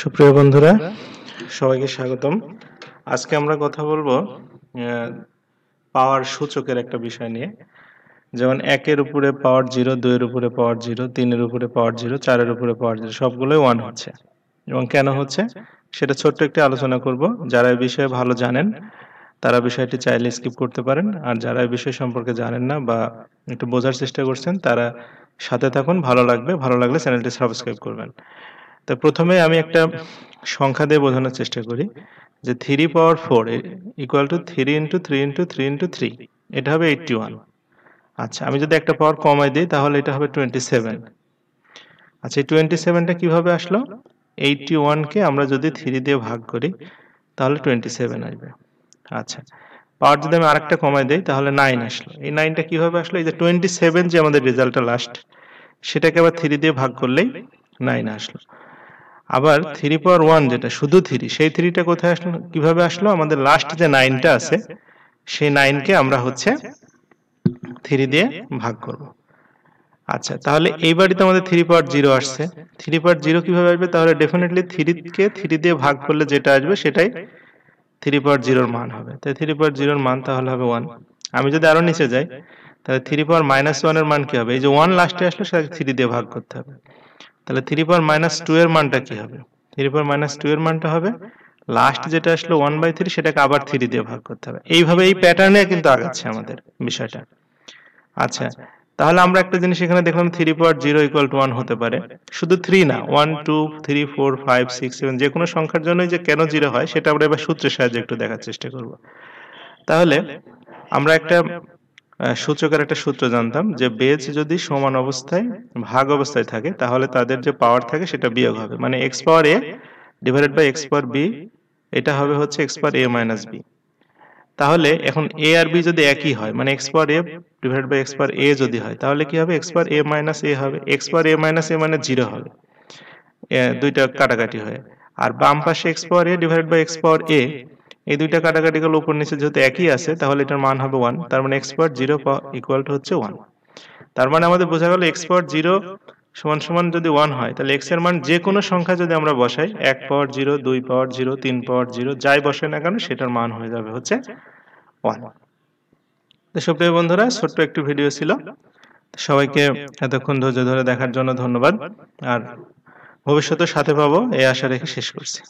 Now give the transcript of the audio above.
সুপ্রিয় বন্ধুরা, সবাইকে স্বাগতম। আজকে আমরা কথা বলবো পাওয়ার সূচকের একটা বিষয় নিয়ে। যেমন ১ এর উপরে পাওয়ার 0, ২ এর উপরে পাওয়ার 0, ৩ এর উপরে পাওয়ার 0, ৪ এর উপরে পাওয়ার 0 সবগুলোই 1 হচ্ছে। এবং কেন হচ্ছে সেটা ছোট্ট একটি আলোচনা করব। যারা এই বিষয়ে ভালো জানেন তারা বিষয়টি চাইলে স্কিপ করতে পারেন, আর যারা এই বিষয় সম্পর্কে জানেন না বা একটু বোঝার চেষ্টা করছেন তারা সাথে থাকুন, ভালো লাগবে। ভালো লাগলে চ্যানেলটি সাবস্ক্রাইব করবেন। তো প্রথমে আমি একটা সংখ্যা দিয়ে বোঝানোর চেষ্টা করি যে 3 পাওয়ার 4 equal to 3 into 3 into 3 into 3, এটা হবে 81। আচ্ছা, আমি যদি একটা পাওয়ার কমাই দিই তাহলে এটা হবে 27। আচ্ছা, এই 27টা কিভাবে আসলো? 81কে আমরা যদি 3 দিয়ে ভাগ করি তাহলে 27 আসবে। আচ্ছা, পাওয়ার যদি আমি আরেকটা কমাই দেই তাহলে 9 আসলো। এই 9টা কিভাবে আসলো? এই যে 27 যে আমাদের রেজাল্টটা লাস্ট, সেটাকে আবার 3 দিয়ে ভাগ করলেই 9 আসলো। আবার 3 পাওয়ার 1 যেটা শুধু 3, সেই 3টা কোথায় আসলো, কিভাবে আসলো? আমাদের লাস্ট যে 9টা আছে সেই 9কে আমরা হচ্ছে 3 দিয়ে ভাগ করব। আচ্ছা, তাহলে এইবারই তো আমাদের 3 পাওয়ার 0 আসছে। 3 পাওয়ার 0 কিভাবে আসবে? তাহলে ডেফিনেটলি 3 কে 3 দিয়ে ভাগ করলে যেটা আসবে সেটাই 3 পাওয়ার 0 এর মান হবে। তাই 3 পাওয়ার 0 এর মান তাহলে হবে 1। আমি যদি আরো নিচে যাই তাহলে 3 পাওয়ার -1 এর মান কি হবে? এই যে 1 লাস্টে আসলো সেটাকে 3 দিয়ে ভাগ করতে হবে। তাহলে 3 পাওয়ার -2 এর মানটা কি হবে? 3 পাওয়ার -2 এর মানটা হবে লাস্ট যেটা আসলো 1/3, সেটাকে আবার 3 দিয়ে ভাগ করতে হবে। এইভাবে এই প্যাটার্নে কিন্তু আগাচ্ছে আমাদের বিষয়টা। আচ্ছা, তাহলে আমরা একটা জিনিস এখানে দেখলাম 3 পাওয়ার 0 ইকুয়াল টু 1 হতে পারে। শুধু 3 না, 1 2 3 4 5 6 7 যে কোনো সংখ্যার জন্যই যে কেন 0 হয় সেটা আমরা এবার সূত্রের সাহায্যে একটু দেখার চেষ্টা করব। তাহলে আমরা একটা সূচকের একটা সূত্র জানতাম যে বেজ যদি সমান অবস্থায় ভাগ অবস্থায় থাকে তাহলে তাদের যে পাওয়ার থাকে সেটা বিয়োগ হবে, মানে x power a divided by x power b, এটা হবে হচ্ছে x power a minus b। তাহলে এখন a আর b যদি একই হয়, মানে x power a divided by x power a যদি হয়, তাহলে কি হবে? x power a minus a হবে। x power a minus a মানে 0 হবে, দুইটা কাটাকাটি হয়ে। আর বাম পাশে x power a divided by x power a, এই দুইটা কাটাকাটি করলে উপর নিচে যেহেতু একই আছে তাহলে এটার মান হবে 1। তার মানে x পাওয়ার 0 ইকুয়াল টু হচ্ছে 1। তার মানে আমাদের বোঝা গেল x পাওয়ার 0 সমান সমান যদি 1 হয় তাহলে x এর মান যে কোনো সংখ্যা যদি আমরা বসাই, 1 পাওয়ার 0, 2 পাওয়ার 0, 3 পাওয়ার 0, যাই বসাই না কেন সেটার মান হয়ে যাবে হচ্ছে 1। তো সুপ্রিয় বন্ধুরা, ছোট্ট একটি ভিডিও ছিল। সবাইকে এতক্ষণ ধৈর্য ধরে দেখার জন্য ধন্যবাদ। আর ভবিষ্যতে সাথে পাবো এই আশা রেখে শেষ করছি।